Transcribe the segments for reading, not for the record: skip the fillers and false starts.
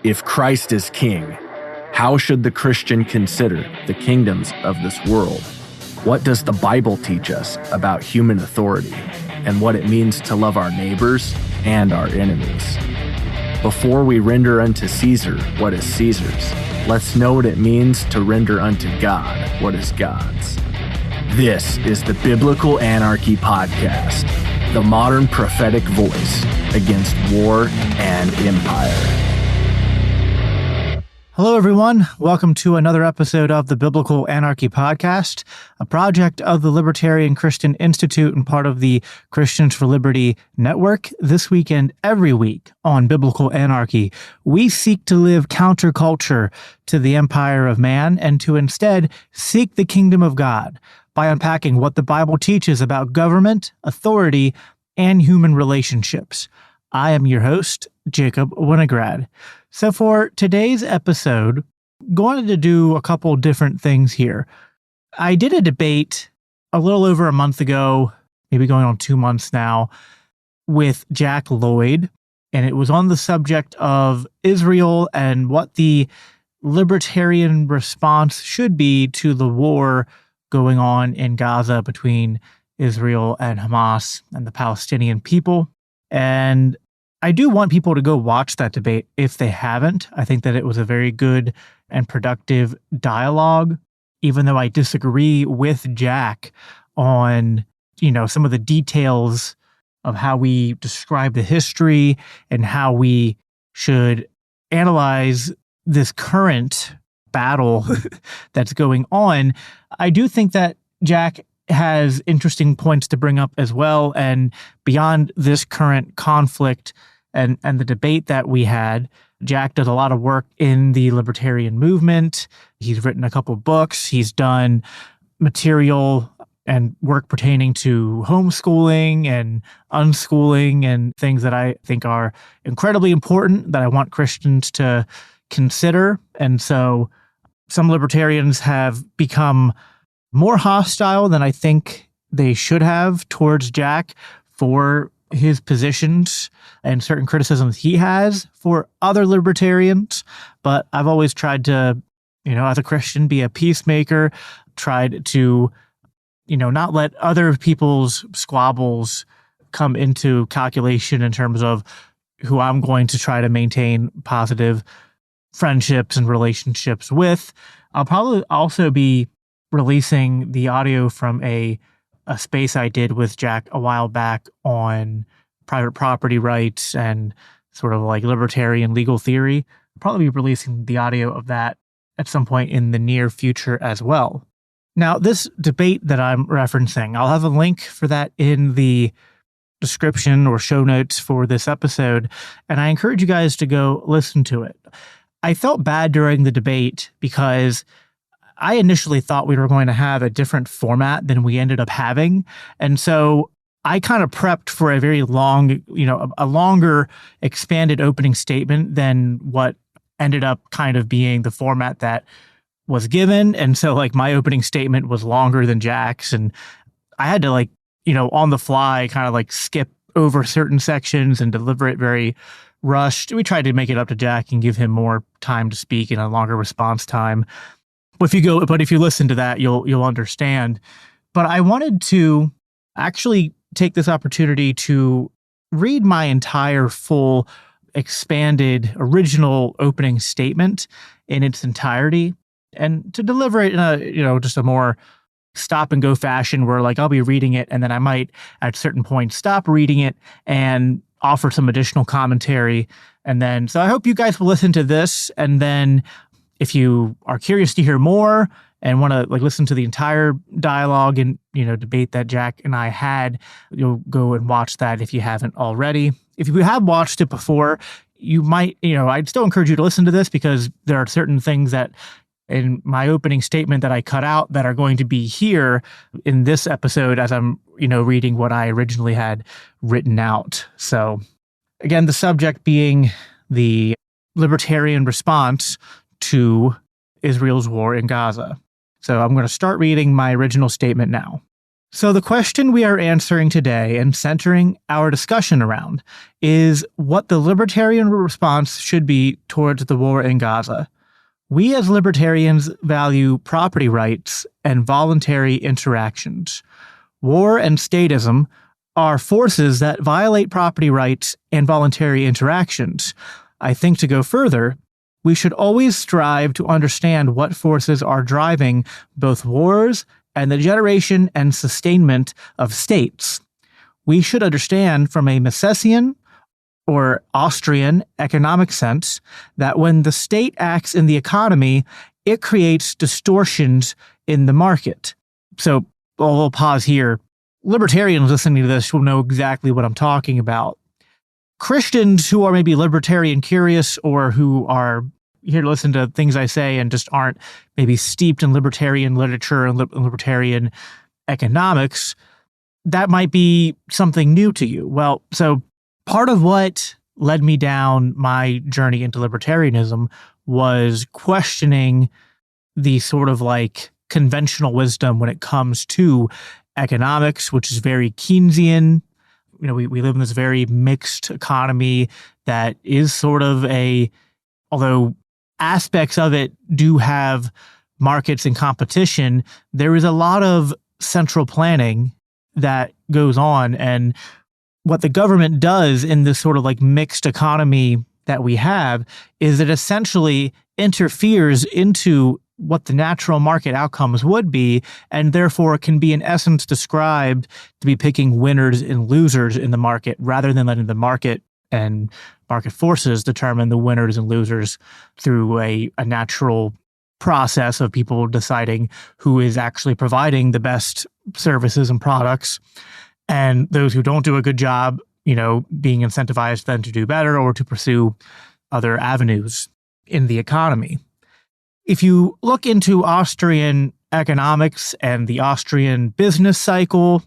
If Christ is king, how should the Christian consider the kingdoms of this world? What does the Bible teach us about human authority and what it means to love our neighbors and our enemies? Before we render unto Caesar what is Caesar's, let's know what it means to render unto God what is God's. This is the Biblical Anarchy Podcast, the modern prophetic voice against war and empire. Hello, everyone. Welcome to another episode of the Biblical Anarchy Podcast, a project of the Libertarian Christian Institute and part of the Christians for Liberty Network. This week and every week on Biblical Anarchy, we seek to live counterculture to the empire of man and to instead seek the kingdom of God by unpacking what the Bible teaches about government, authority, and human relationships. I am your host, Jacob Winograd. So for today's episode, going to do a couple different things here. I did a debate a little over a month ago, maybe going on 2 months now, with Jack Lloyd, and it was on the subject of Israel and what the libertarian response should be to the war going on in Gaza between Israel and Hamas and the Palestinian people. And I do want people to go watch that debate if they haven't. I think that it was a very good and productive dialogue, even though I disagree with Jack on, some of the details of how we describe the history and how we should analyze this current battle that's going on. I do think that Jack has interesting points to bring up as well. And beyond this current conflict and the debate that we had, Jack does a lot of work in the libertarian movement. He's written a couple books. He's done material and work pertaining to homeschooling and unschooling and things that I think are incredibly important that I want Christians to consider. And so some libertarians have become more hostile than I think they should have towards Jack for his positions and certain criticisms he has for other libertarians. But I've always tried to, as a Christian, be a peacemaker, tried to, not let other people's squabbles come into calculation in terms of who I'm going to try to maintain positive friendships and relationships with. I'll probably also be releasing the audio from a space I did with Jack a while back on private property rights and sort of like libertarian legal theory. I'll probably be releasing the audio of that at some point in the near future as well. Now, this debate that I'm referencing, I'll have a link for that in the description or show notes for this episode, and I encourage you guys to go listen to it. I felt bad during the debate because I initially thought we were going to have a different format than we ended up having. And so I kind of prepped for a very long, a longer expanded opening statement than what ended up kind of being the format that was given. And so my opening statement was longer than Jack's. And I had to on the fly kind of skip over certain sections and deliver it very rushed. We tried to make it up to Jack and give him more time to speak and a longer response time. But if you listen to that, you'll understand. But I wanted to actually take this opportunity to read my entire full, expanded, original opening statement in its entirety, and to deliver it in a just a more stop and go fashion where I'll be reading it and then I might at certain points stop reading it and offer some additional commentary. And then, so I hope you guys will listen to this, and then if you are curious to hear more and want to listen to the entire dialogue and, debate that Jack and I had, you'll go and watch that if you haven't already. If you have watched it before, you might, I'd still encourage you to listen to this because there are certain things that in my opening statement that I cut out that are going to be here in this episode as I'm, reading what I originally had written out. So again, the subject being the libertarian response to Israel's war in Gaza. So I'm going to start reading my original statement now. So the question we are answering today and centering our discussion around is what the libertarian response should be towards the war in Gaza. We as libertarians value property rights and voluntary interactions. War and statism are forces that violate property rights and voluntary interactions. I think to go further, we should always strive to understand what forces are driving both wars and the generation and sustainment of states. We should understand from a Misesian or Austrian economic sense that when the state acts in the economy, it creates distortions in the market. So I'll pause here. Libertarians listening to this will know exactly what I'm talking about. Christians who are maybe libertarian curious or who are here to listen to things I say and just aren't maybe steeped in libertarian literature and libertarian economics, that might be something new to you. Well, so part of what led me down my journey into libertarianism was questioning the sort of like conventional wisdom when it comes to economics, which is very Keynesian. You know, we live in this very mixed economy that is sort of although aspects of it do have markets and competition, there is a lot of central planning that goes on. And what the government does in this sort of like mixed economy that we have is it essentially interferes into what the natural market outcomes would be, and therefore can be in essence described to be picking winners and losers in the market rather than letting the market and market forces determine the winners and losers through a natural process of people deciding who is actually providing the best services and products, and those who don't do a good job, you know, being incentivized then to do better or to pursue other avenues in the economy. If you look into Austrian economics and the Austrian business cycle,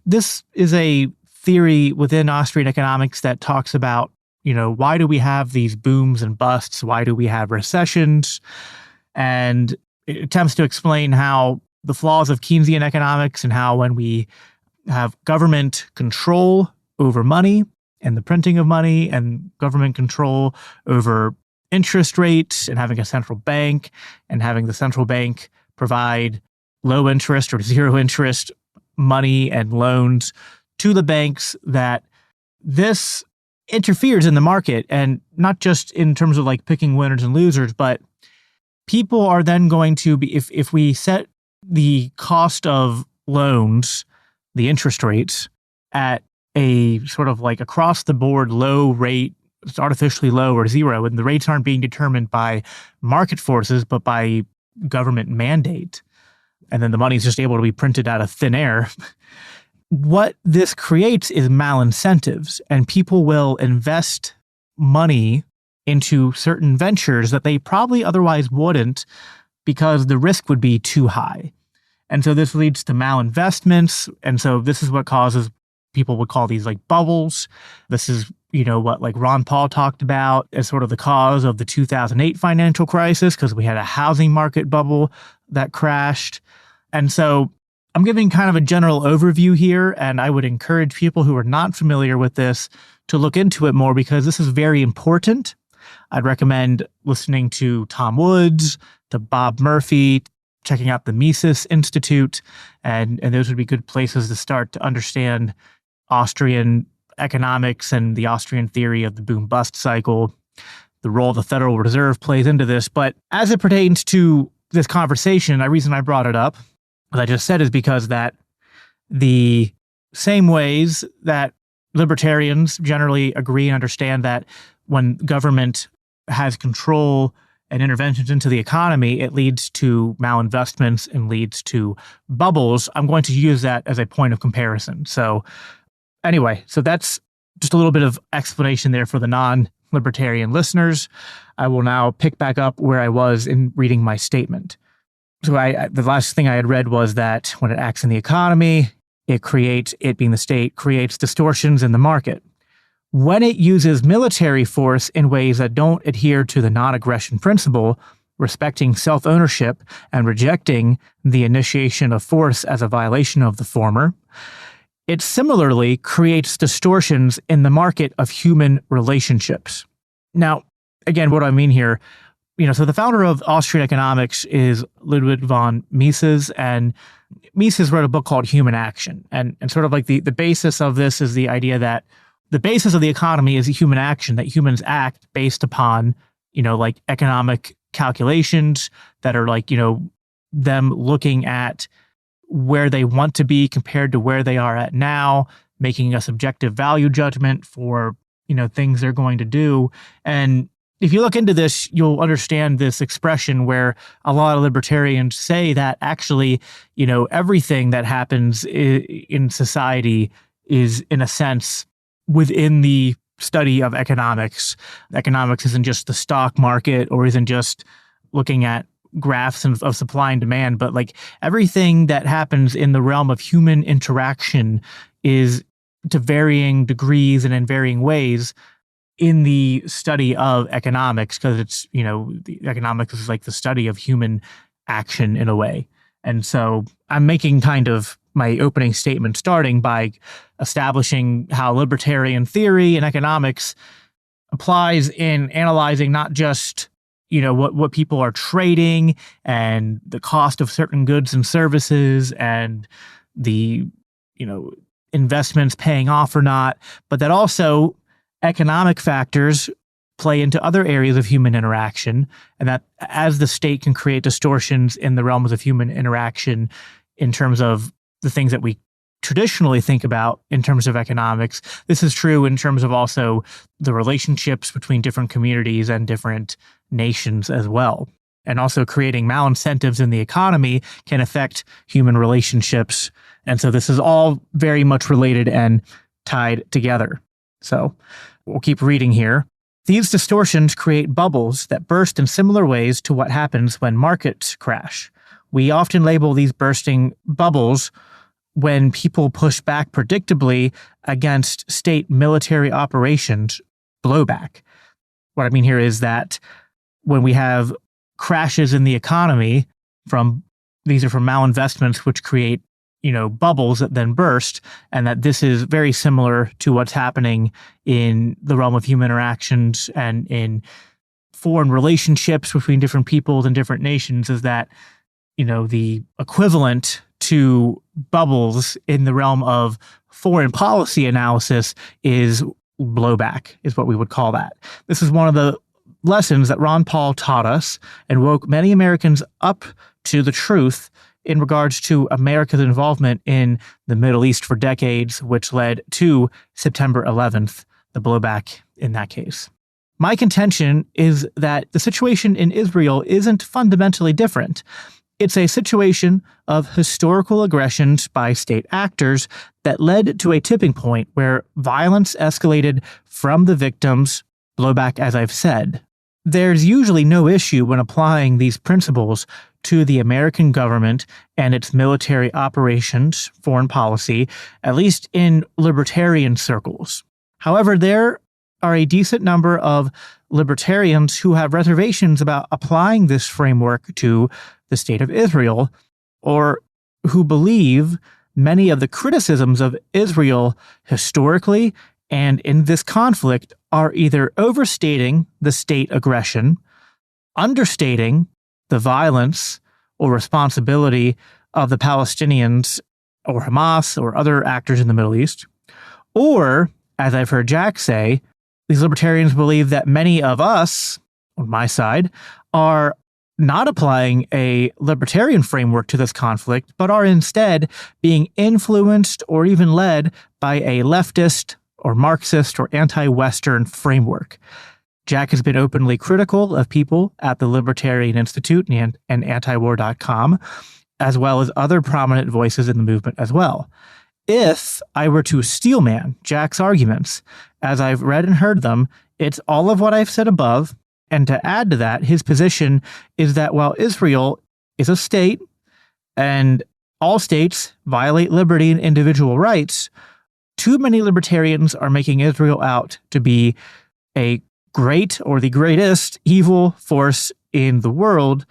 this is a theory within Austrian economics that talks about, you know, why do we have these booms and busts? Why do we have recessions? And it attempts to explain how the flaws of Keynesian economics and how when we have government control over money and the printing of money and government control over interest rates and having a central bank and having the central bank provide low interest or zero interest money and loans to the banks, that this interferes in the market, and not just in terms of like picking winners and losers, but people are then going to be, if we set the cost of loans, the interest rates, at a sort of like across the board low rate, it's artificially low or zero, and the rates aren't being determined by market forces, but by government mandate, and then the money is just able to be printed out of thin air. What this creates is malincentives, and people will invest money into certain ventures that they probably otherwise wouldn't because the risk would be too high. And so this leads to malinvestments. And so this is what causes, people would call these like bubbles. This is, you know, what like Ron Paul talked about as sort of the cause of the 2008 financial crisis, because we had a housing market bubble that crashed. And so I'm giving kind of a general overview here, and I would encourage people who are not familiar with this to look into it more because this is very important. I'd recommend listening to Tom Woods, to Bob Murphy, checking out the Mises Institute, and those would be good places to start to understand Austrian economics and the Austrian theory of the boom-bust cycle. The role the Federal Reserve plays into this. But as it pertains to this conversation, the reason I brought it up, what I just said, is because that the same ways that libertarians generally agree and understand that when government has control and interventions into the economy, it leads to malinvestments and leads to bubbles. I'm going to use that as a point of comparison. So anyway, so that's just a little bit of explanation there for the non-libertarian listeners. I will now pick back up where I was in reading my statement. So the last thing I had read was that when it acts in the economy, it being the state, creates distortions in the market. When it uses military force in ways that don't adhere to the non-aggression principle, respecting self-ownership and rejecting the initiation of force as a violation of the former, it similarly creates distortions in the market of human relationships. Now, again, what do I mean here? So the founder of Austrian economics is Ludwig von Mises, and Mises wrote a book called Human Action. And sort of like the basis of this is the idea that the basis of the economy is human action, that humans act based upon, like economic calculations that are like, them looking at where they want to be compared to where they are at now, making a subjective value judgment for, things they're going to do. And if you look into this, you'll understand this expression where a lot of libertarians say that actually, everything that happens in society is, in a sense, within the study of economics. Economics isn't just the stock market or isn't just looking at graphs of supply and demand, but like everything that happens in the realm of human interaction is to varying degrees and in varying ways in the study of economics, because it's, the economics is like the study of human action in a way. And so I'm making kind of my opening statement starting by establishing how libertarian theory and economics applies in analyzing not just what people are trading and the cost of certain goods and services and the investments paying off or not, but that also economic factors play into other areas of human interaction, and that as the state can create distortions in the realms of human interaction in terms of the things that we traditionally think about in terms of economics, this is true in terms of also the relationships between different communities and different nations as well. And also creating malincentives in the economy can affect human relationships. And so this is all very much related and tied together. So we'll keep reading here. These distortions create bubbles that burst in similar ways to what happens when markets crash. We often label these bursting bubbles when people push back predictably against state military operations blowback. What I mean here is that when we have crashes in the economy these are from malinvestments, which create, bubbles that then burst, and that this is very similar to what's happening in the realm of human interactions and in foreign relationships between different peoples and different nations, is that, the equivalent to bubbles in the realm of foreign policy analysis is blowback, is what we would call that. This is one of the lessons that Ron Paul taught us and woke many Americans up to the truth in regards to America's involvement in the Middle East for decades, which led to September 11th, the blowback in that case. My contention is that the situation in Israel isn't fundamentally different. It's a situation of historical aggressions by state actors that led to a tipping point where violence escalated from the victims, blowback as I've said. There's usually no issue when applying these principles to the American government and its military operations, foreign policy, at least in libertarian circles. However, there are a decent number of libertarians who have reservations about applying this framework to the state of Israel, or who believe many of the criticisms of Israel historically and in this conflict are either overstating the state aggression, understating the violence or responsibility of the Palestinians or Hamas or other actors in the Middle East, or, as I've heard Jack say, these libertarians believe that many of us, on my side, are not applying a libertarian framework to this conflict, but are instead being influenced or even led by a leftist or Marxist or anti-Western framework. Jack has been openly critical of people at the Libertarian Institute and antiwar.com, as well as other prominent voices in the movement as well. If I were to steelman Jack's arguments, as I've read and heard them, it's all of what I've said above. And to add to that, his position is that while Israel is a state and all states violate liberty and individual rights, too many libertarians are making Israel out to be a great or the greatest evil force in the world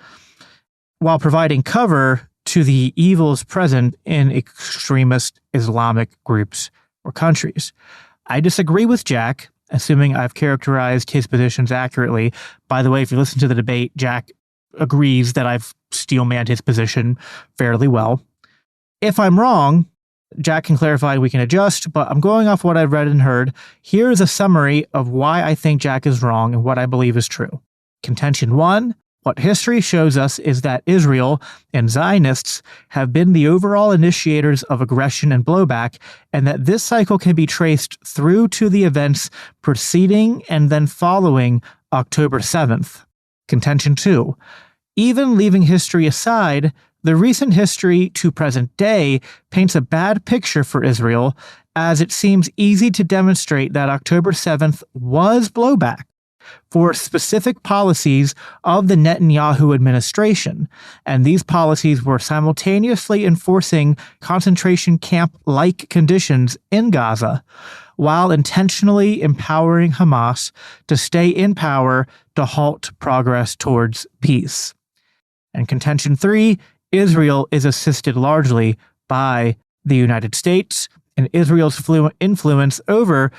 while providing cover to the evils present in extremist Islamic groups or countries. I disagree with Jack, assuming I've characterized his positions accurately. By the way, if you listen to the debate, Jack agrees that I've steel-manned his position fairly well. If I'm wrong, Jack can clarify, we can adjust, but I'm going off what I've read and heard. Here's a summary of why I think Jack is wrong and what I believe is true. Contention 1, what history shows us is that Israel and Zionists have been the overall initiators of aggression and blowback, and that this cycle can be traced through to the events preceding and then following October 7th. Contention 2, even leaving history aside, the recent history to present day paints a bad picture for Israel, as it seems easy to demonstrate that October 7th was blowback for specific policies of the Netanyahu administration, and these policies were simultaneously enforcing concentration camp-like conditions in Gaza, while intentionally empowering Hamas to stay in power to halt progress towards peace. And contention 3, Israel is assisted largely by the United States, and Israel's influence over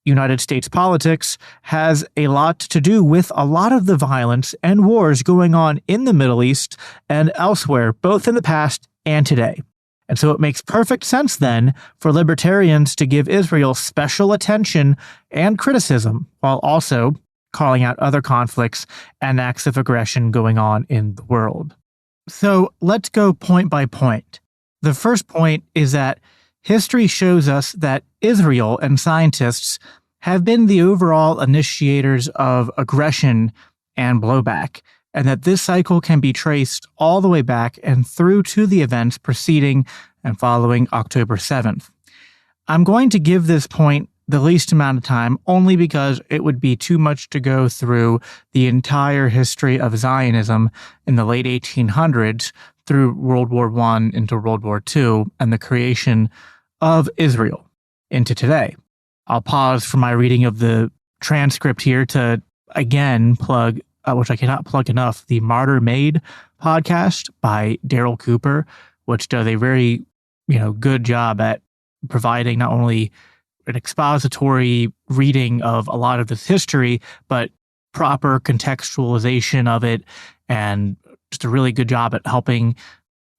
United States politics has a lot to do with a lot of the violence and wars going on in the Middle East and elsewhere, both in the past and today. And so it makes perfect sense then for libertarians to give Israel special attention and criticism, while also calling out other conflicts and acts of aggression going on in the world. So let's go point by point. The first point is that history shows us that Israel and scientists have been the overall initiators of aggression and blowback, and that this cycle can be traced all the way back and through to the events preceding and following October 7th. I'm going to give this point the least amount of time only because it would be too much to go through the entire history of Zionism in the late 1800s through World War I into World War II and the creation of Israel into today. I'll pause for my reading of the transcript here to again plug, which I cannot plug enough, the Martyr Made podcast by Daryl Cooper, which does a very, good job at providing not only an expository reading of a lot of this history, but proper contextualization of it, and just a really good job at helping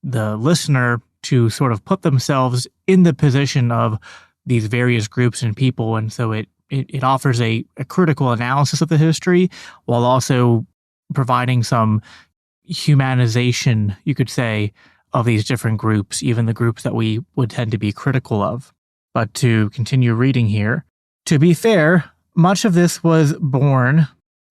the listener to sort of put themselves in the position of these various groups and people. And so it offers a critical analysis of the history while also providing some humanization, you could say, of these different groups, even the groups that we would tend to be critical of. But to continue reading here, to be fair, much of this was born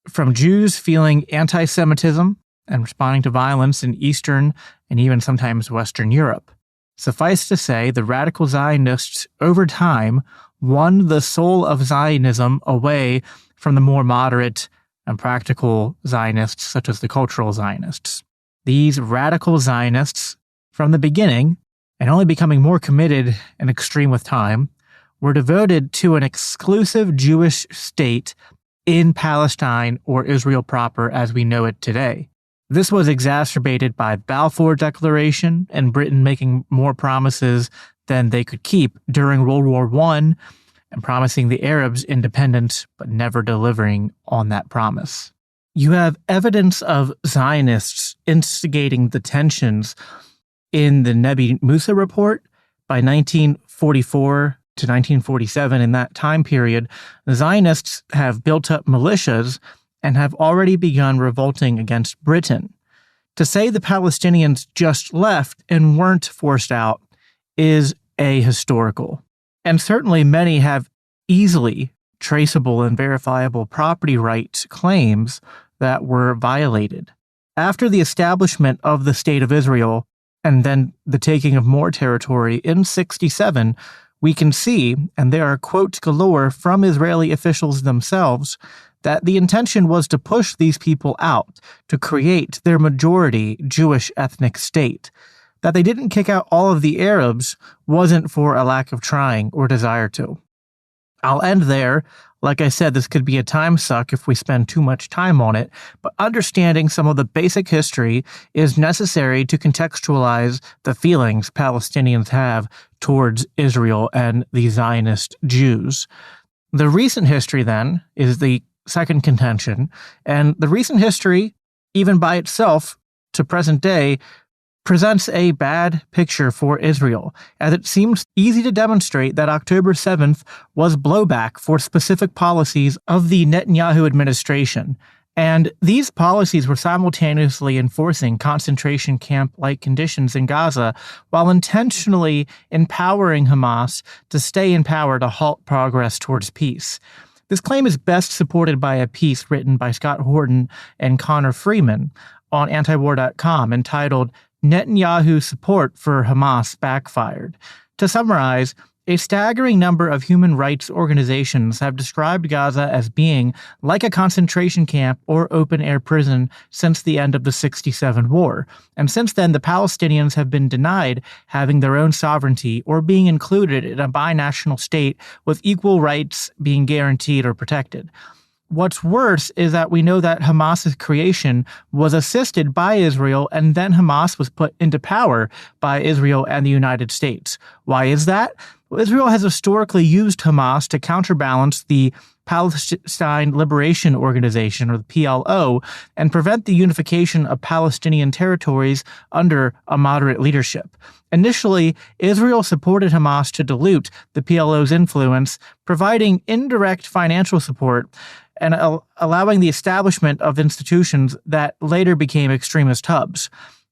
from Jews feeling anti-Semitism and responding to violence in Eastern and even sometimes Western Europe. Suffice to say, the radical Zionists, over time, won the soul of Zionism away from the more moderate and practical Zionists, such as the cultural Zionists. These radical Zionists, from the beginning, and only becoming more committed and extreme with time, were devoted to an exclusive Jewish state in Palestine or Israel proper as we know it today. This was exacerbated by the Balfour Declaration and Britain making more promises than they could keep during World War I and promising the Arabs independence but never delivering on that promise. You have evidence of Zionists instigating the tensions in the Nebi Musa report. By 1944 to 1947, in that time period, the Zionists have built up militias and have already begun revolting against Britain. To say the Palestinians just left and weren't forced out is ahistorical. And certainly many have easily traceable and verifiable property rights claims that were violated. After the establishment of the State of Israel and then the taking of more territory in 1967, we can see, and there are quotes galore from Israeli officials themselves, that the intention was to push these people out, to create their majority Jewish ethnic state. That they didn't kick out all of the Arabs wasn't for a lack of trying or desire to. I'll end there. Like I said, this could be a time suck if we spend too much time on it, but understanding some of the basic history is necessary to contextualize the feelings Palestinians have towards Israel and the Zionist Jews. The recent history, then, is the second contention, and the recent history, even by itself, to present day, presents a bad picture for Israel, as it seems easy to demonstrate that October 7th was blowback for specific policies of the Netanyahu administration. And these policies were simultaneously enforcing concentration camp-like conditions in Gaza while intentionally empowering Hamas to stay in power to halt progress towards peace. This claim is best supported by a piece written by Scott Horton and Connor Freeman on antiwar.com entitled Netanyahu's support for Hamas backfired. To summarize, a staggering number of human rights organizations have described Gaza as being like a concentration camp or open-air prison since the end of the '67 war. And since then, the Palestinians have been denied having their own sovereignty or being included in a binational state with equal rights being guaranteed or protected. What's worse is that we know that Hamas's creation was assisted by Israel, and then Hamas was put into power by Israel and the United States. Why is that? Well, Israel has historically used Hamas to counterbalance the Palestine Liberation Organization, or the PLO, and prevent the unification of Palestinian territories under a moderate leadership. Initially, Israel supported Hamas to dilute the PLO's influence, providing indirect financial support and allowing the establishment of institutions that later became extremist hubs.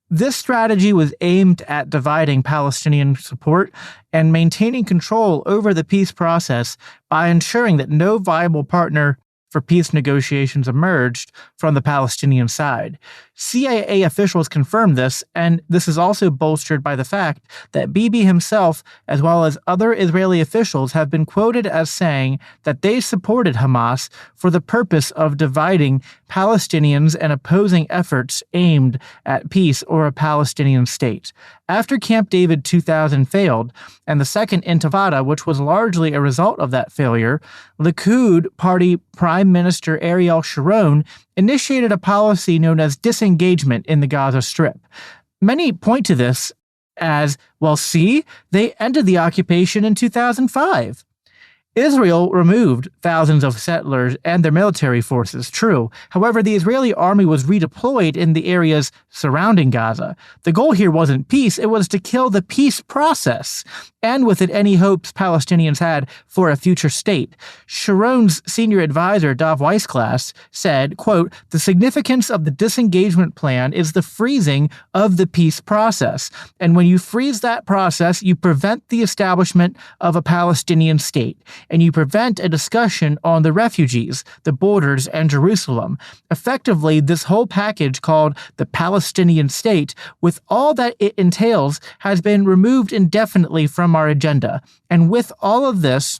This strategy was aimed at dividing Palestinian support and maintaining control over the peace process by ensuring that no viable partner for peace negotiations emerged from the Palestinian side. CIA officials confirmed this, and this is also bolstered by the fact that Bibi himself, as well as other Israeli officials, have been quoted as saying that they supported Hamas for the purpose of dividing Palestinians and opposing efforts aimed at peace or a Palestinian state. After Camp David 2000 failed, and the Second Intifada, which was largely a result of that failure, Likud Party Prime Minister Ariel Sharon initiated a policy known as disengagement in the Gaza Strip. Many point to this as, well, see, they ended the occupation in 2005. Israel removed thousands of settlers and their military forces, true. However, the Israeli army was redeployed in the areas surrounding Gaza. The goal here wasn't peace, it was to kill the peace process, and with it any hopes Palestinians had for a future state. Sharon's senior advisor, Dov Weissglass, said, quote, "The significance of the disengagement plan is the freezing of the peace process. And when you freeze that process, you prevent the establishment of a Palestinian state. And you prevent a discussion on the refugees, the borders, and Jerusalem. Effectively, this whole package called the Palestinian state, with all that it entails, has been removed indefinitely from our agenda. And with all of this,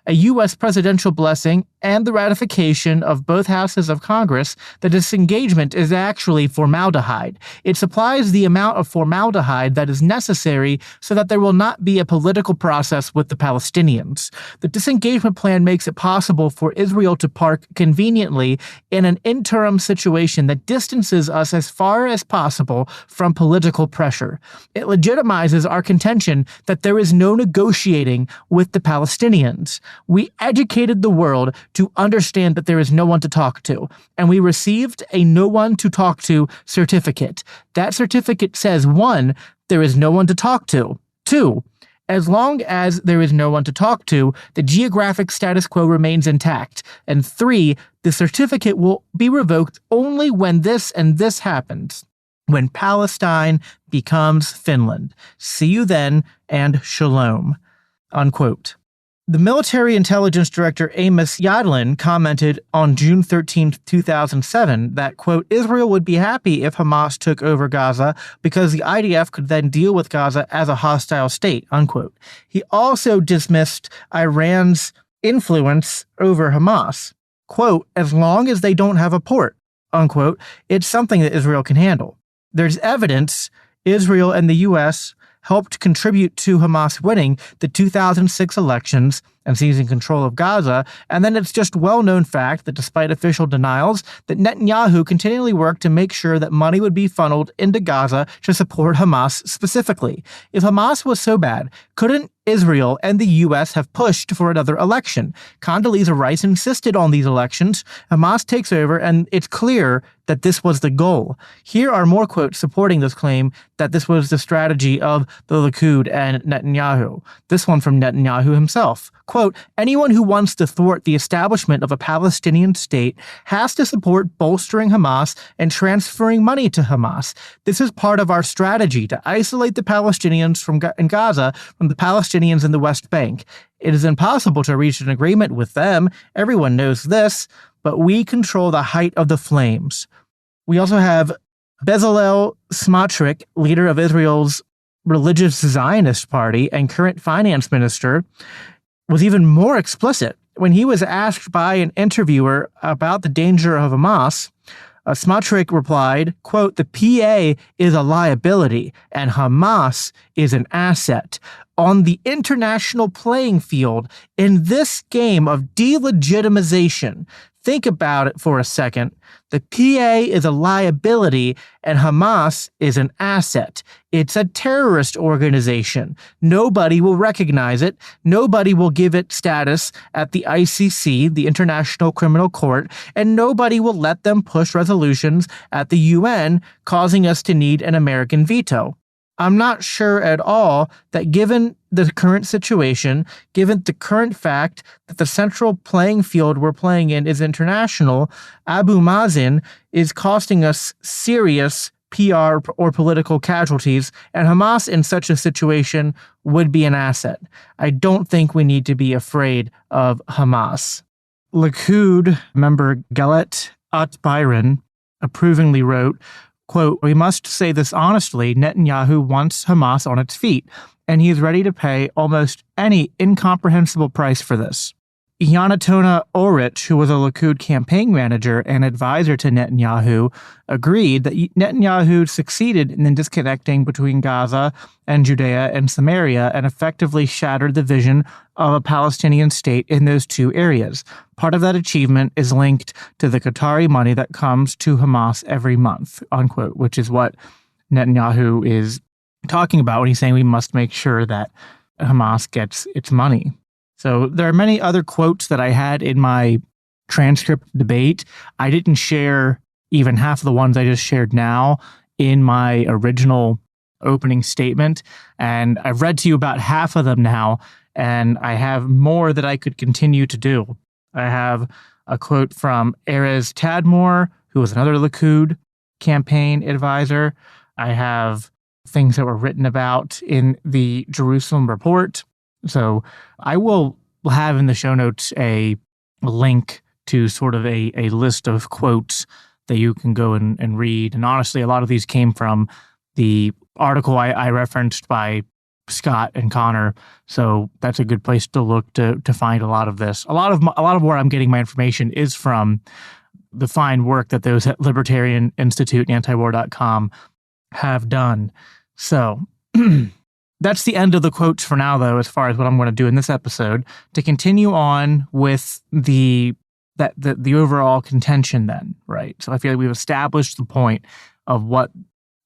a U.S. presidential blessing and the ratification of both houses of Congress, the disengagement is actually formaldehyde. It supplies the amount of formaldehyde that is necessary so that there will not be a political process with the Palestinians. The disengagement plan makes it possible for Israel to park conveniently in an interim situation that distances us as far as possible from political pressure. It legitimizes our contention that there is no negotiating with the Palestinians. We educated the world to understand that there is no one to talk to, and we received a no one to talk to certificate. That certificate says, 1, there is no one to talk to. 2, as long as there is no one to talk to, the geographic status quo remains intact. And 3, the certificate will be revoked only when this and this happens. When Palestine becomes Finland. See you then, and shalom." Unquote. The military intelligence director Amos Yadlin commented on June 13, 2007 that, quote, "Israel would be happy if Hamas took over Gaza because the IDF could then deal with Gaza as a hostile state," unquote. He also dismissed Iran's influence over Hamas. Quote, "As long as they don't have a port," unquote, "it's something that Israel can handle." There's evidence Israel and the U.S. helped contribute to Hamas winning the 2006 elections and seizing control of Gaza. And then it's just well-known fact that despite official denials, that Netanyahu continually worked to make sure that money would be funneled into Gaza to support Hamas specifically. If Hamas was so bad, couldn't Israel and the U.S. have pushed for another election? Condoleezza Rice insisted on these elections. Hamas takes over, and it's clear that this was the goal. Here are more quotes supporting this claim that this was the strategy of the Likud and Netanyahu. This one from Netanyahu himself. Quote, anyone who wants to thwart the establishment of a Palestinian state has to support bolstering Hamas and transferring money to Hamas. This is part of our strategy to isolate the Palestinians in Gaza from the Palestinians in the West Bank. It is impossible to reach an agreement with them. Everyone knows this, but we control the height of the flames. We also have Bezalel Smotrich, leader of Israel's religious Zionist party and current finance minister, was even more explicit. When he was asked by an interviewer about the danger of Hamas, Smotrich replied, quote, the PA is a liability and Hamas is an asset. On the international playing field, in this game of delegitimization, think about it for a second. The PA is a liability and Hamas is an asset. It's a terrorist organization. Nobody will recognize it. Nobody will give it status at the ICC, the International Criminal Court, and nobody will let them push resolutions at the UN, causing us to need an American veto. I'm not sure at all that given the current situation, given the current fact that the central playing field we're playing in is international, Abu Mazen is costing us serious PR or political casualties, and Hamas in such a situation would be an asset. I don't think we need to be afraid of Hamas. Likud member Galet Atbayron approvingly wrote, quote, we must say this honestly, Netanyahu wants Hamas on its feet, and he is ready to pay almost any incomprehensible price for this. Yanatona Orich, who was a Likud campaign manager and advisor to Netanyahu, agreed that Netanyahu succeeded in disconnecting between Gaza and Judea and Samaria and effectively shattered the vision of a Palestinian state in those two areas. Part of that achievement is linked to the Qatari money that comes to Hamas every month, unquote, which is what Netanyahu is talking about when he's saying we must make sure that Hamas gets its money. So there are many other quotes that I had in my transcript debate. I didn't share even half of the ones I just shared now in my original opening statement, and I've read to you about half of them now, and I have more that I could continue to do. I have a quote from Erez Tadmor, who was another Likud campaign advisor. I have things that were written about in the Jerusalem Report. So I will have in the show notes a link to sort of a list of quotes that you can go and read. And honestly, a lot of these came from the article I referenced by Scott and Connor. So that's a good place to look to find a lot of this. A lot of where I'm getting my information is from the fine work that those at Libertarian Institute and antiwar.com have done. So that's the end of the quotes for now, though, as far as what I'm going to do in this episode. To continue on with the overall contention then, right? So I feel like we've established the point of what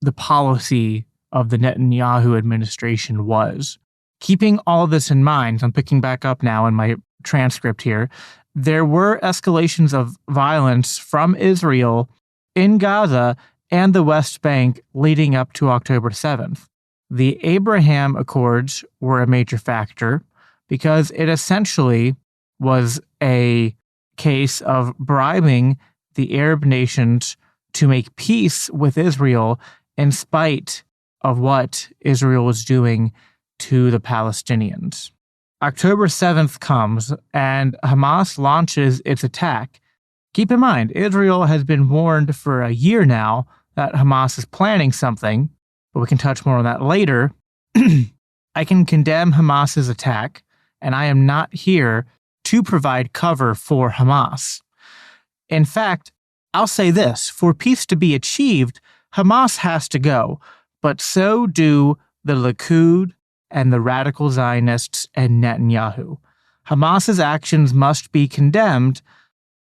the policy of the Netanyahu administration was. Keeping all of this in mind, I'm picking back up now in my transcript here, there were escalations of violence from Israel in Gaza and the West Bank leading up to October 7th. The Abraham Accords were a major factor because it essentially was a case of bribing the Arab nations to make peace with Israel in spite of what Israel was doing to the Palestinians. October 7th comes and Hamas launches its attack. Keep in mind, Israel has been warned for a year now that Hamas is planning something, but we can touch more on that later. I can condemn Hamas's attack, and I am not here to provide cover for Hamas. In fact, I'll say this, for peace to be achieved, Hamas has to go, but so do the Likud and the radical Zionists and Netanyahu. Hamas's actions must be condemned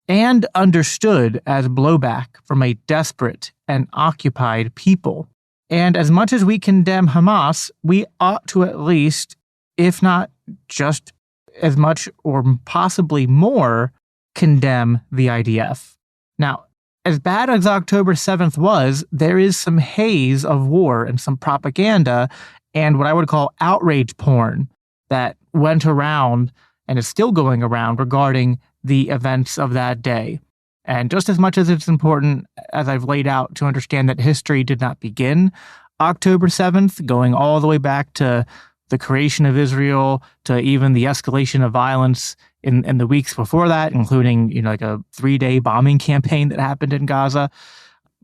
and understood as blowback from a desperate and occupied people. And as much as we condemn Hamas, we ought to at least, if not just as much or possibly more, condemn the IDF. Now, as bad as October 7th was, there is some haze of war and some propaganda and what I would call outrage porn that went around and is still going around regarding the events of that day. And just as much as it's important, as I've laid out, to understand that history did not begin October 7th, going all the way back to the creation of Israel, to even the escalation of violence in the weeks before that, including, like a 3-day bombing campaign that happened in Gaza.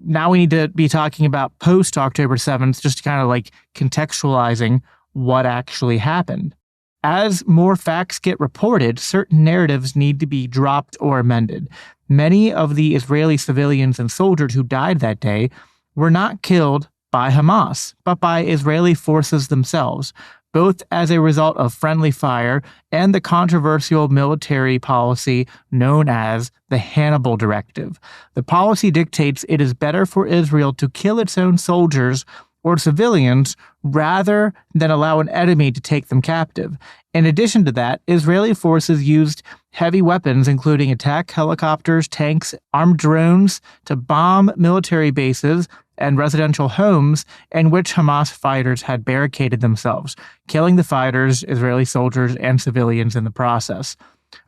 Now we need to be talking about post October 7th, just to kind of like contextualizing what actually happened. As more facts get reported, certain narratives need to be dropped or amended. Many of the Israeli civilians and soldiers who died that day were not killed by Hamas, but by Israeli forces themselves, both as a result of friendly fire and the controversial military policy known as the Hannibal Directive. The policy dictates it is better for Israel to kill its own soldiers or civilians rather than allow an enemy to take them captive. In addition to that, Israeli forces used heavy weapons, including attack helicopters, tanks, armed drones, to bomb military bases and residential homes in which Hamas fighters had barricaded themselves, killing the fighters, Israeli soldiers, and civilians in the process.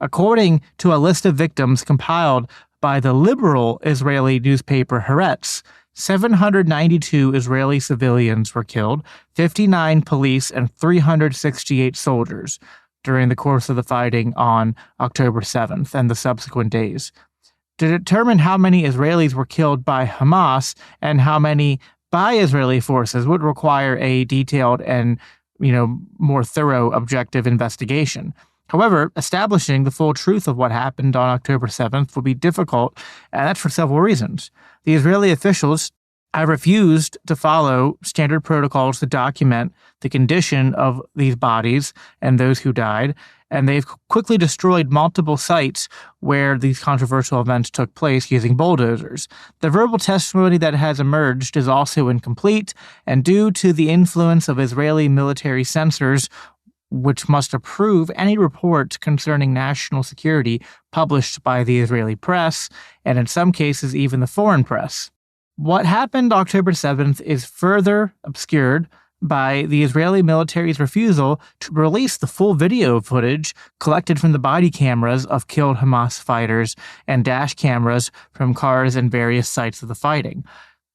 According to a list of victims compiled by the liberal Israeli newspaper Haaretz, 792 Israeli civilians were killed, 59 police, and 368 soldiers during the course of the fighting on October 7th and the subsequent days. To determine how many Israelis were killed by Hamas and how many by Israeli forces would require a detailed and, more thorough objective investigation. However, establishing the full truth of what happened on October 7th will be difficult, and that's for several reasons. The Israeli officials have refused to follow standard protocols to document the condition of these bodies and those who died, and they've quickly destroyed multiple sites where these controversial events took place using bulldozers. The verbal testimony that has emerged is also incomplete, and due to the influence of Israeli military censors, which must approve any report concerning national security published by the Israeli press, and in some cases even the foreign press. What happened October 7th is further obscured by the Israeli military's refusal to release the full video footage collected from the body cameras of killed Hamas fighters and dash cameras from cars and various sites of the fighting.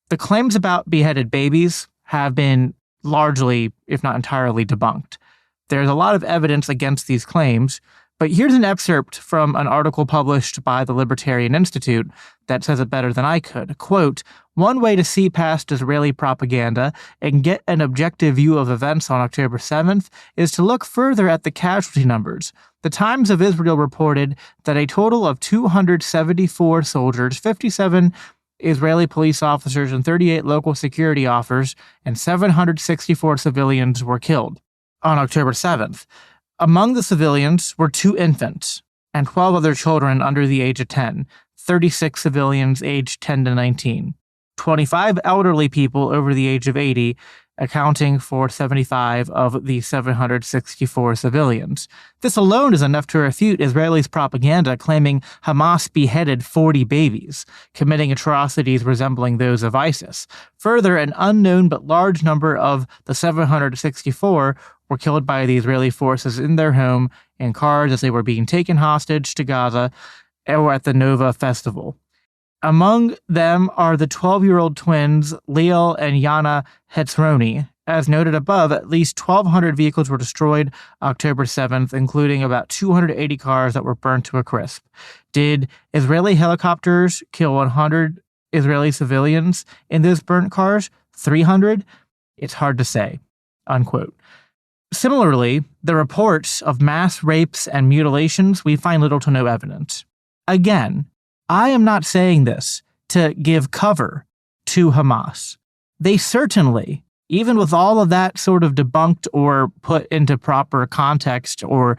The claims about beheaded babies have been largely, if not entirely, debunked. There's a lot of evidence against these claims, but here's an excerpt from an article published by the Libertarian Institute that says it better than I could. Quote, "One way to see past Israeli propaganda and get an objective view of events on October 7th is to look further at the casualty numbers. The Times of Israel reported that a total of 274 soldiers, 57 Israeli police officers, and 38 local security officers, and 764 civilians were killed on October 7th. Among the civilians were 2 infants and 12 other children under the age of 10, 36 civilians aged 10 to 19, 25 elderly people over the age of 80, accounting for 75 of the 764 civilians. This alone is enough to refute Israelis' propaganda claiming Hamas beheaded 40 babies, committing atrocities resembling those of ISIS. Further, an unknown but large number of the 764 were killed by the Israeli forces in their home in cars as they were being taken hostage to Gaza or at the Nova Festival. Among them are the 12-year-old twins Liel and Yana Hetzroni. As noted above, at least 1,200 vehicles were destroyed October 7th, including about 280 cars that were burnt to a crisp. Did Israeli helicopters kill 100 Israeli civilians in those burnt cars? 300? It's hard to say." Unquote. Similarly, the reports of mass rapes and mutilations, we find little to no evidence. Again, I am not saying this to give cover to Hamas. They certainly, even with all of that sort of debunked or put into proper context or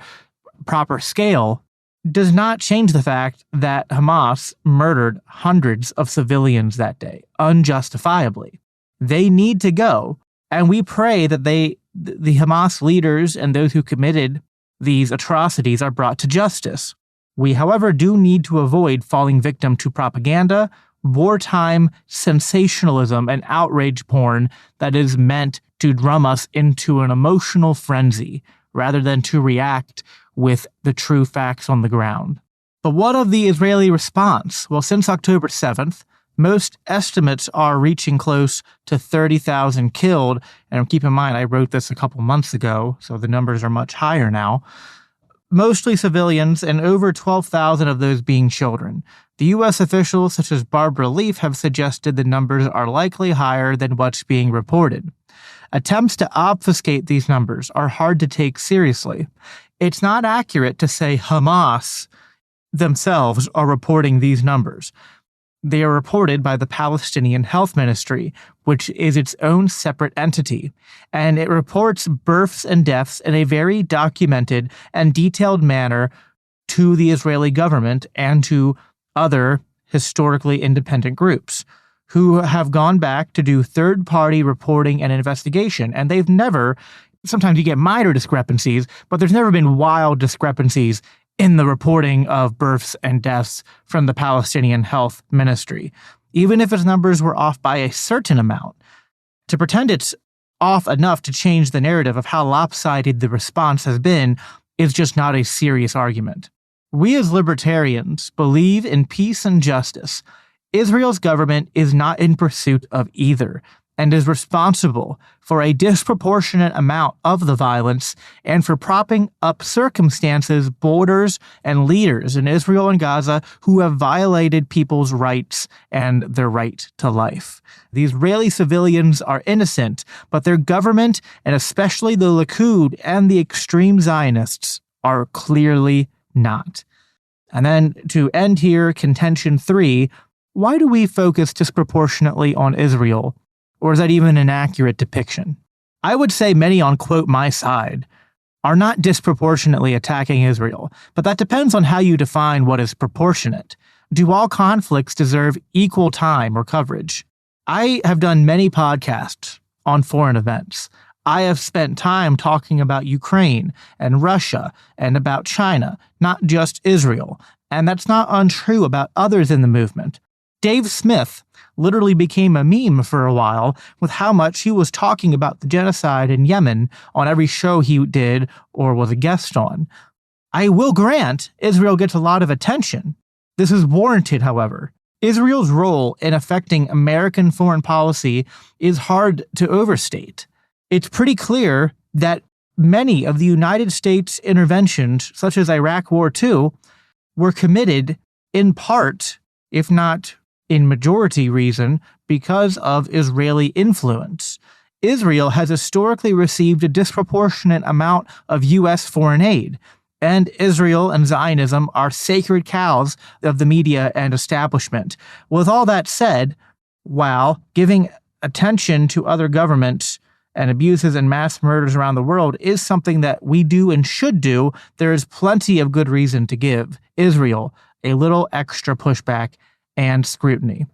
proper scale does not change the fact that Hamas murdered hundreds of civilians that day, unjustifiably. They need to go, and we pray that the Hamas leaders and those who committed these atrocities are brought to justice. We, however, do need to avoid falling victim to propaganda, wartime sensationalism, and outrage porn that is meant to drum us into an emotional frenzy rather than to react with the true facts on the ground. But what of the Israeli response? Well, since October 7th, most estimates are reaching close to 30,000 killed. And keep in mind, I wrote this a couple months ago, so the numbers are much higher now. Mostly civilians, and over 12,000 of those being children. The U.S. officials, such as Barbara Leaf, have suggested the numbers are likely higher than what's being reported. Attempts to obfuscate these numbers are hard to take seriously. It's not accurate to say Hamas themselves are reporting these numbers. They are reported by the Palestinian Health Ministry, which is its own separate entity, and it reports births and deaths in a very documented and detailed manner to the Israeli government and to other historically independent groups who have gone back to do third-party reporting and investigation, and they've never, sometimes you get minor discrepancies, but there's never been wild discrepancies in the reporting of births and deaths from the Palestinian Health Ministry, even if its numbers were off by a certain amount. To pretend it's off enough to change the narrative of how lopsided the response has been is just not a serious argument. We as libertarians believe in peace and justice. Israel's government is not in pursuit of either, and is responsible for a disproportionate amount of the violence and for propping up circumstances, borders, and leaders in Israel and Gaza who have violated people's rights and their right to life. The Israeli civilians are innocent, but their government, and especially the Likud and the extreme Zionists, are clearly not. And then to end here, contention 3, why do we focus disproportionately on Israel? Or is that even an accurate depiction? I would say many on, quote, my side are not disproportionately attacking Israel, but that depends on how you define what is proportionate. Do all conflicts deserve equal time or coverage? I have done many podcasts on foreign events. I have spent time talking about Ukraine and Russia and about China, not just Israel. And that's not untrue about others in the movement. Dave Smith literally became a meme for a while with how much he was talking about the genocide in Yemen on every show he did or was a guest on. I will grant Israel gets a lot of attention. This is warranted, however. Israel's role in affecting American foreign policy is hard to overstate. It's pretty clear that many of the United States interventions, such as Iraq War II, were committed in part, if not in majority reason, because of Israeli influence. Israel has historically received a disproportionate amount of U.S. foreign aid, and Israel and Zionism are sacred cows of the media and establishment. With all that said, while giving attention to other governments and abuses and mass murders around the world is something that we do and should do, there is plenty of good reason to give Israel a little extra pushback and scrutiny.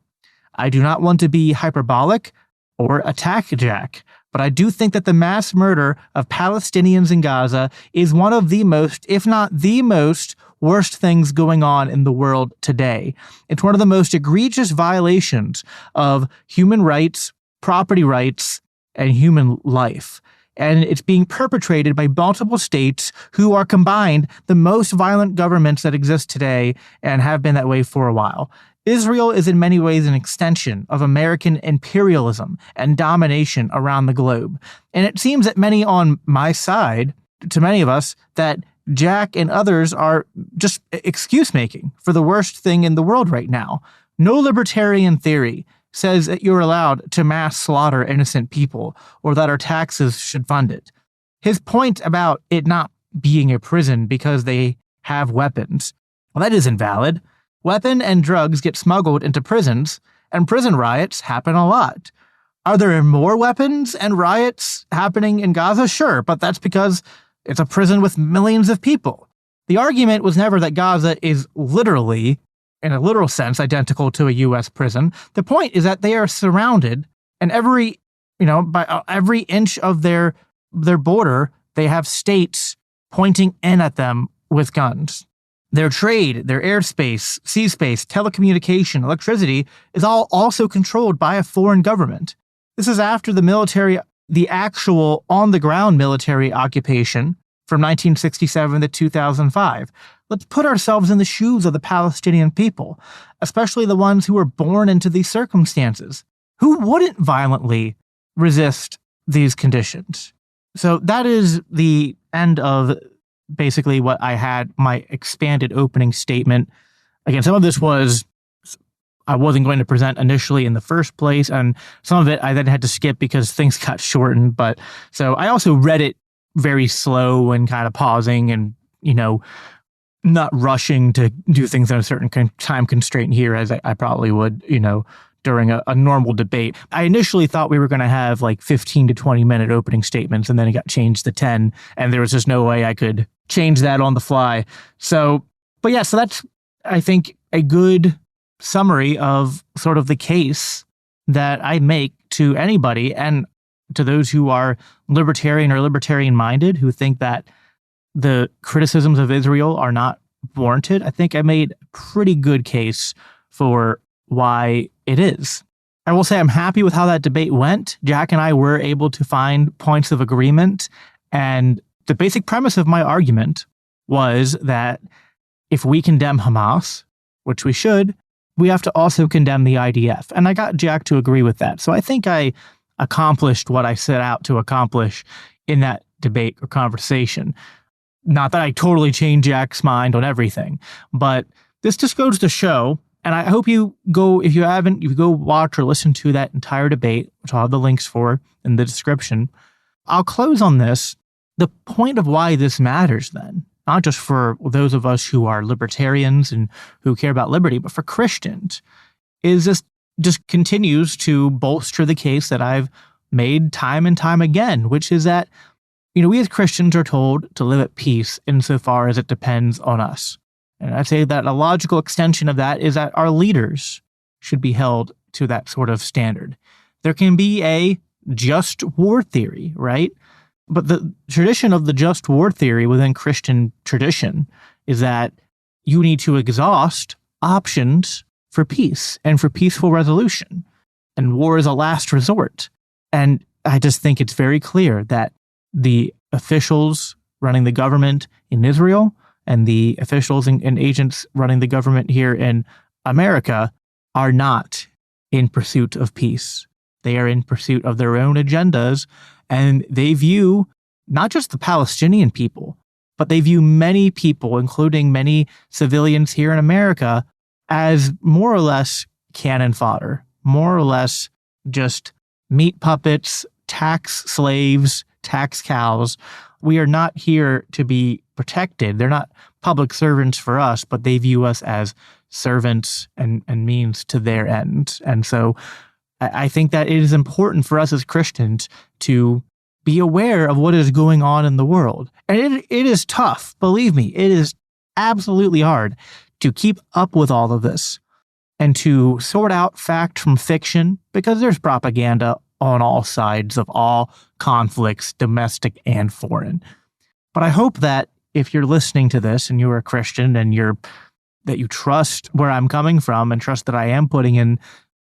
I do not want to be hyperbolic or attack Jack, but I do think that the mass murder of Palestinians in Gaza is one of the most, if not the most, worst things going on in the world today. It's one of the most egregious violations of human rights, property rights, and human life. And it's being perpetrated by multiple states who are combined the most violent governments that exist today and have been that way for a while. Israel is in many ways an extension of American imperialism and domination around the globe. And it seems that many on my side, to many of us, that Jack and others are just excuse-making for the worst thing in the world right now. No libertarian theory says that you're allowed to mass slaughter innocent people or that our taxes should fund it. His point about it not being a prison because they have weapons, well, that isn't valid. Weapon and drugs get smuggled into prisons, and prison riots happen a lot. Are there more weapons and riots happening in Gaza? Sure, but that's because it's a prison with millions of people. The argument was never that Gaza is literally, in a literal sense, identical to a U.S. prison. The point is that they are surrounded, and by every inch of their border, they have states pointing in at them with guns. Their trade, their airspace, sea space, telecommunication, electricity is all also controlled by a foreign government. This is after the actual on-the-ground military occupation from 1967 to 2005. Let's put ourselves in the shoes of the Palestinian people, especially the ones who were born into these circumstances. Who wouldn't violently resist these conditions? So that is the end of basically what I had, my expanded opening statement. Again, some of this I wasn't going to present initially in the first place, and some of it I then had to skip because things got shortened. But so I also read it very slow and kind of pausing and, not rushing to do things in a certain time constraint here as I probably would, during a normal debate. I initially thought we were going to have like 15 to 20 minute opening statements, and then it got changed to 10, and there was just no way I could change that on the fly. So that's, I think, a good summary of sort of the case that I make to anybody, and to those who are libertarian or libertarian minded, who think that the criticisms of Israel are not warranted. I think I made a pretty good case for why it is. I will say I'm happy with how that debate went. Jack and I were able to find points of agreement, and the basic premise of my argument was that if we condemn Hamas, which we should, we have to also condemn the IDF. And I got Jack to agree with that. So I think I accomplished what I set out to accomplish in that debate or conversation. Not that I totally changed Jack's mind on everything, but this just goes to show, and I hope you go, if you haven't, you go watch or listen to that entire debate, which I'll have the links for in the description. I'll close on this. The point of why this matters then, not just for those of us who are libertarians and who care about liberty, but for Christians, is this just continues to bolster the case that I've made time and time again, which is that, we as Christians are told to live at peace insofar as it depends on us. And I'd say that a logical extension of that is that our leaders should be held to that sort of standard. There can be a just war theory, right? But the tradition of the just war theory within Christian tradition is that you need to exhaust options for peace and for peaceful resolution. And war is a last resort. And I just think it's very clear that the officials running the government in Israel and the officials and agents running the government here in America are not in pursuit of peace. They are in pursuit of their own agendas, and they view not just the Palestinian people, but they view many people, including many civilians here in America, as more or less cannon fodder, more or less just meat puppets, tax slaves, tax cows. We are not here to be protected. They're not public servants for us, but they view us as servants and means to their end. And so I think that it is important for us as Christians to be aware of what is going on in the world. And it is tough. Believe me, it is absolutely hard to keep up with all of this and to sort out fact from fiction, because there's propaganda on all sides of all conflicts, domestic and foreign. But I hope that if you're listening to this and you're a Christian and that you trust where I'm coming from and trust that I am putting in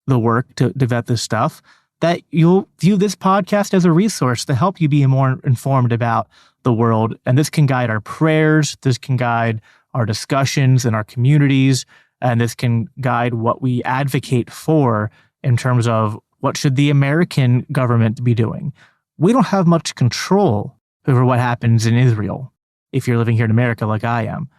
the work to vet this stuff, that you'll view this podcast as a resource to help you be more informed about the world. And this can guide our prayers, this can guide our discussions in our communities, and this can guide what we advocate for in terms of what should the American government be doing. We don't have much control over what happens in Israel if you're living here in America like I am.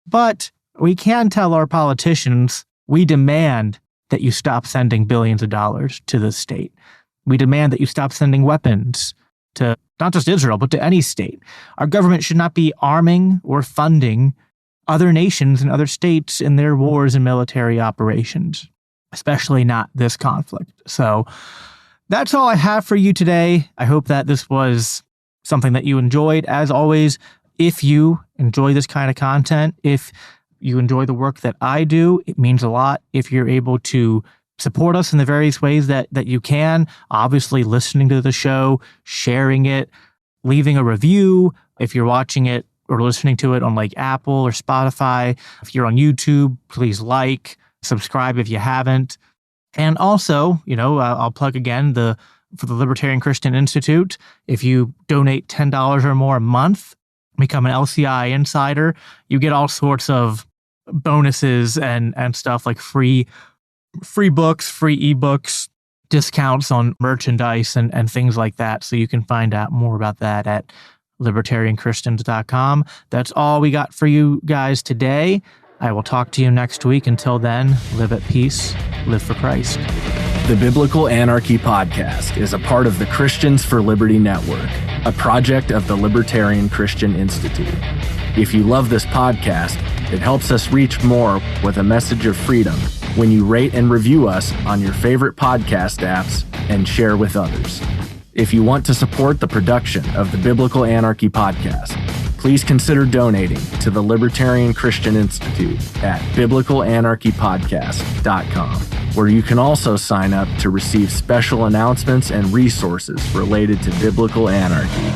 But we can tell our politicians, we demand that you stop sending billions of dollars to the state. We demand that you stop sending weapons to not just Israel, but to any state. Our government should not be arming or funding other nations and other states in their wars and military operations, especially not this conflict. So that's all I have for you today. I hope that this was something that you enjoyed. As always, If you enjoy this kind of content, if you enjoy the work that I do, it means a lot if you're able to support us in the various ways that you can. Obviously, listening to the show, sharing it, leaving a review. If you're watching it or listening to it on like Apple or Spotify, if you're on YouTube, please subscribe if you haven't. And also, I'll plug again for the Libertarian Christian Institute. If you donate $10 or more a month, become an LCI insider, you get all sorts of bonuses and stuff like free books, free ebooks, discounts on merchandise and things like that. So you can find out more about that at libertarianchristians.com. That's all we got for you guys today. I will talk to you next week. Until then, live at peace, live for Christ. The Biblical Anarchy Podcast is a part of the Christians for Liberty Network, a project of the Libertarian Christian Institute. If you love this podcast, it helps us reach more with a message of freedom when you rate and review us on your favorite podcast apps and share with others. If you want to support the production of the Biblical Anarchy Podcast, please consider donating to the Libertarian Christian Institute at biblicalanarchypodcast.com, where you can also sign up to receive special announcements and resources related to biblical anarchy.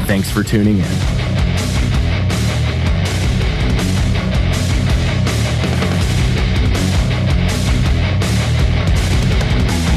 Thanks for tuning in.